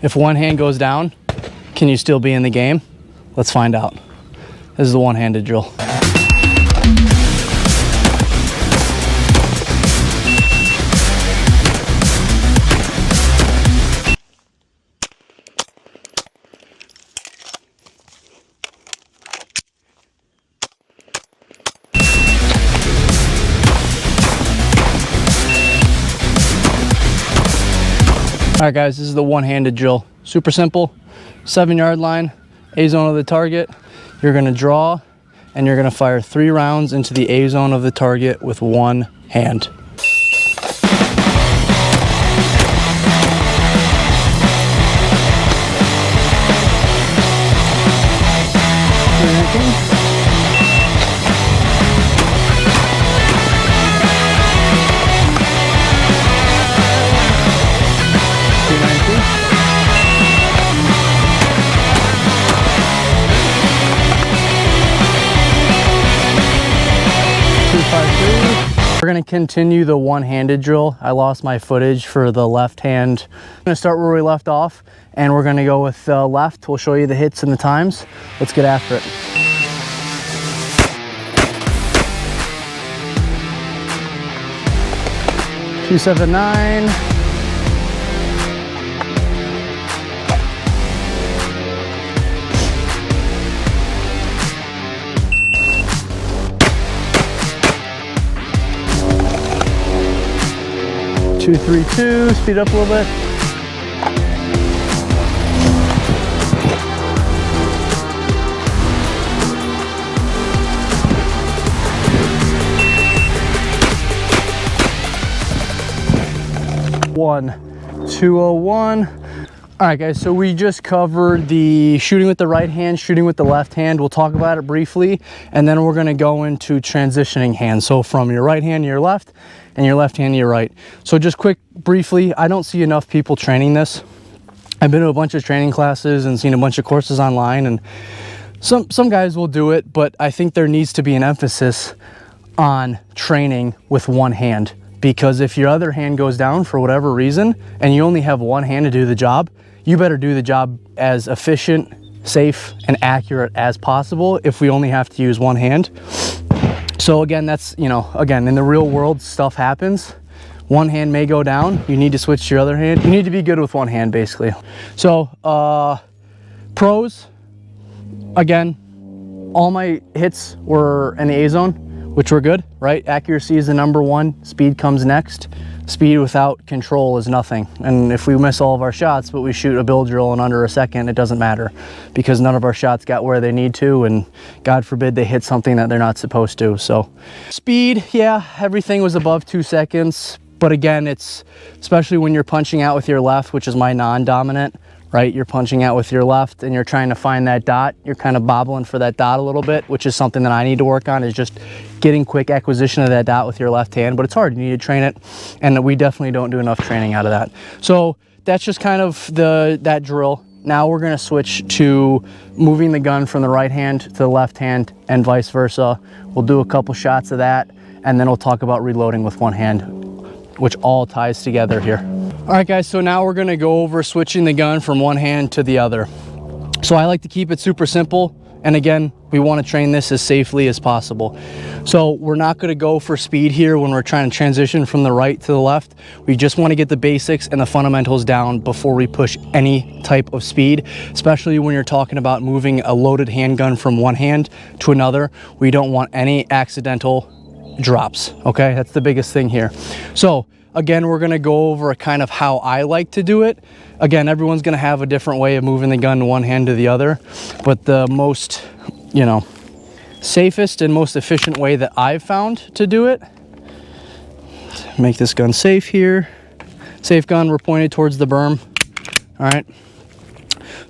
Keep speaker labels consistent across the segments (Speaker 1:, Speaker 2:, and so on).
Speaker 1: If one hand goes down, can you still be in the game? Let's find out. This is the one-handed drill. All right, guys, this is the one-handed drill. Super simple, 7-yard line, A zone of the target. You're gonna draw and you're gonna fire 3 rounds into the A zone of the target with one hand. We're gonna continue the one-handed drill. I lost my footage for the left hand. I'm gonna start where we left off and we're gonna go with left. We'll show you the hits and the times. Let's get after it. .279. .232, speed up a little bit. .201. All right, guys, so we just covered the shooting with the right hand, shooting with the left hand. We'll talk about it briefly, and then we're gonna go into transitioning hands. So from your right hand to your left, and your left hand to your right. So just briefly, I don't see enough people training this. I've been to a bunch of training classes and seen a bunch of courses online, and some guys will do it, but I think there needs to be an emphasis on training with one hand, because if your other hand goes down for whatever reason and you only have one hand to do the job, you better do the job as efficient, safe, and accurate as possible if we only have to use one hand. So again, that's, you know, again, in the real world, stuff happens. One hand may go down. You need to switch to your other hand. You need to be good with one hand, basically. So pros, again, all my hits were in the A zone, which were good, right? Accuracy is the #1, speed comes next. Speed without control is nothing. And if we miss all of our shots, but we shoot a bill drill in under a second, it doesn't matter, because none of our shots got where they need to, and God forbid they hit something that they're not supposed to. So speed, yeah, everything was above 2 seconds. But again, it's especially when you're punching out with your left, which is my non-dominant, right? You're punching out with your left and you're trying to find that dot. You're kind of bobbling for that dot a little bit, which is something that I need to work on, is just getting quick acquisition of that dot with your left hand. But it's hard, you need to train it, and we definitely don't do enough training out of that. So that's just kind of that drill. Now we're gonna switch to moving the gun from the right hand to the left hand and vice versa. We'll do a couple shots of that, and then we'll talk about reloading with one hand, which all ties together here. All right, guys, so now we're gonna go over switching the gun from one hand to the other. So I like to keep it super simple. And again, we wanna train this as safely as possible. So we're not gonna go for speed here when we're trying to transition from the right to the left. We just wanna get the basics and the fundamentals down before we push any type of speed, especially when you're talking about moving a loaded handgun from one hand to another. We don't want any accidental drops, okay? That's the biggest thing here. So again, we're gonna go over a kind of how I like to do it. Again, everyone's gonna have a different way of moving the gun one hand to the other, but the most, you know, safest and most efficient way that I've found to do it, make this gun safe here. Safe gun, we're pointed towards the berm, all right?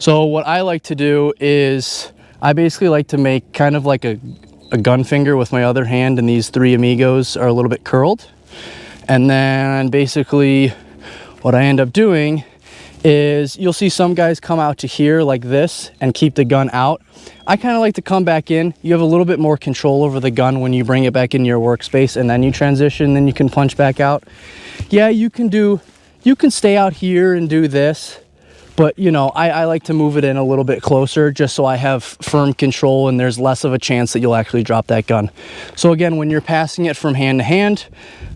Speaker 1: So what I like to do is I basically like to make kind of like a gun finger with my other hand, and these 3 amigos are a little bit curled. And then basically what I end up doing is you'll see some guys come out to here like this and keep the gun out. I kind of like to come back in. You have a little bit more control over the gun when you bring it back into your workspace, and then you transition, then you can punch back out. Yeah, you can stay out here and do this, But you know, I like to move it in a little bit closer just so I have firm control and there's less of a chance that you'll actually drop that gun. So again, when you're passing it from hand to hand,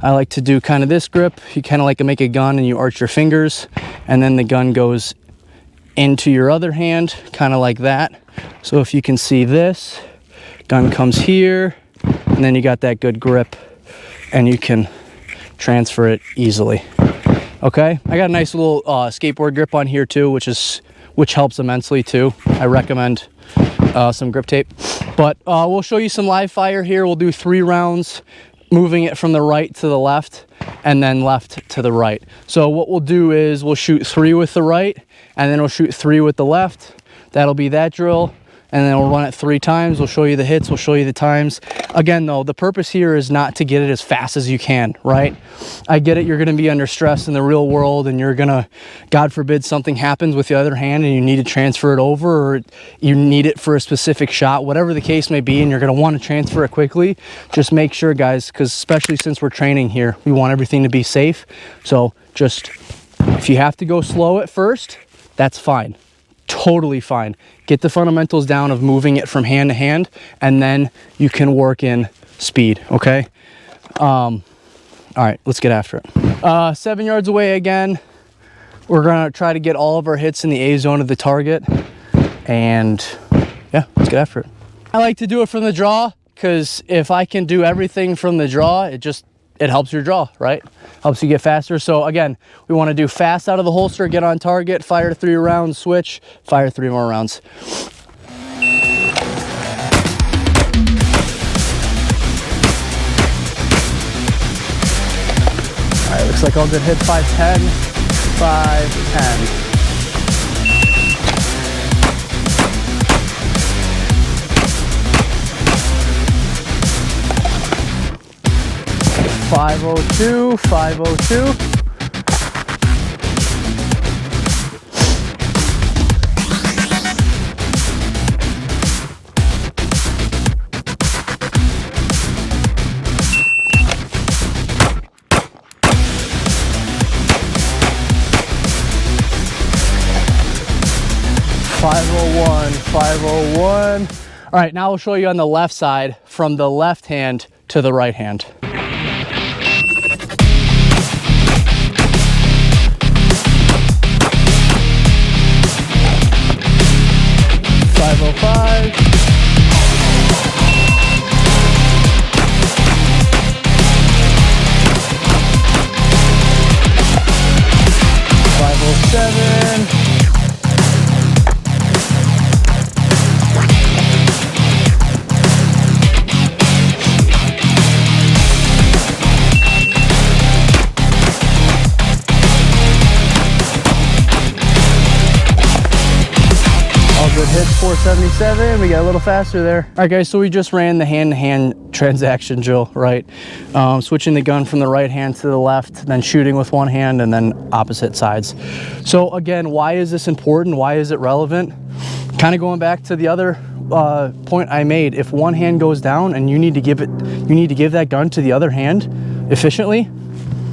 Speaker 1: I like to do kind of this grip. You kind of like to make a gun and you arch your fingers, and then the gun goes into your other hand, kind of like that. So if you can see this, gun comes here, and then you got that good grip and you can transfer it easily. Okay, I got a nice little skateboard grip on here too, which helps immensely too. I recommend some grip tape. But we'll show you some live fire here. We'll do 3 rounds, moving it from the right to the left and then left to the right. So what we'll do is we'll shoot 3 with the right and then we'll shoot 3 with the left. That'll be that drill. And then we'll run it 3 times. We'll show you the hits. We'll show you the times. Again, though, the purpose here is not to get it as fast as you can, right? I get it. You're going to be under stress in the real world, and you're going to, God forbid, something happens with the other hand and you need to transfer it over, or you need it for a specific shot, whatever the case may be, and you're going to want to transfer it quickly. Just make sure, guys, because especially since we're training here, we want everything to be safe. So just, if you have to go slow at first, that's fine. Totally fine. Get the fundamentals down of moving it from hand to hand, and then you can work in speed. Okay. All right, let's get after it. 7 yards away again. We're gonna try to get all of our hits in the A zone of the target, and yeah, let's get after it. I like to do it from the draw because if I can do everything from the draw, it helps your draw, right? Helps you get faster. So again, we want to do fast out of the holster, get on target, fire 3 rounds, switch, fire 3 more rounds. All right, looks like all good hits. 5-10, 5-10. 502, 502. $501. All right, now we'll show you on the left side from the left hand to the right hand. 505. 507. Good hits, 477. We got a little faster there. All right, guys, so we just ran the hand-to-hand transaction drill, right? Switching the gun from the right hand to the left, then shooting with one hand, and then opposite sides. So again, why is this important? Why is it relevant? Kind of going back to the other point I made. If one hand goes down and you need to give that gun to the other hand efficiently,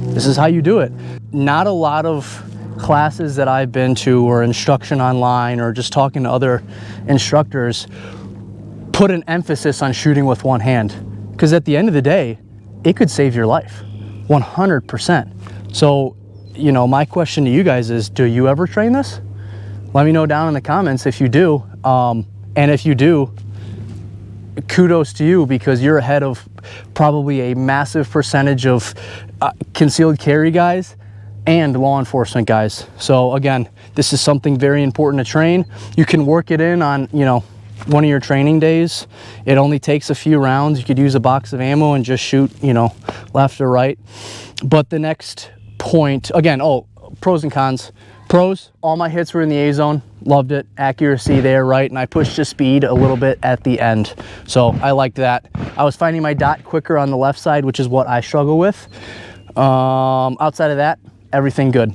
Speaker 1: this is how you do it. Not a lot of classes that I've been to, or instruction online, or just talking to other instructors, put an emphasis on shooting with one hand, because at the end of the day, it could save your life 100%. So, you know, my question to you guys is, do you ever train this? Let me know down in the comments if you do, and if you do, kudos to you, because you're ahead of probably a massive percentage of concealed carry guys and law enforcement guys. So again, this is something very important to train. You can work it in on, you know, one of your training days. It only takes a few rounds. You could use a box of ammo and just shoot, you know, left or right. But the next point, again, pros and cons. Pros, all my hits were in the A zone. Loved it. Accuracy there, right? And I pushed the speed a little bit at the end. So I liked that. I was finding my dot quicker on the left side, which is what I struggle with. Outside of that, everything good.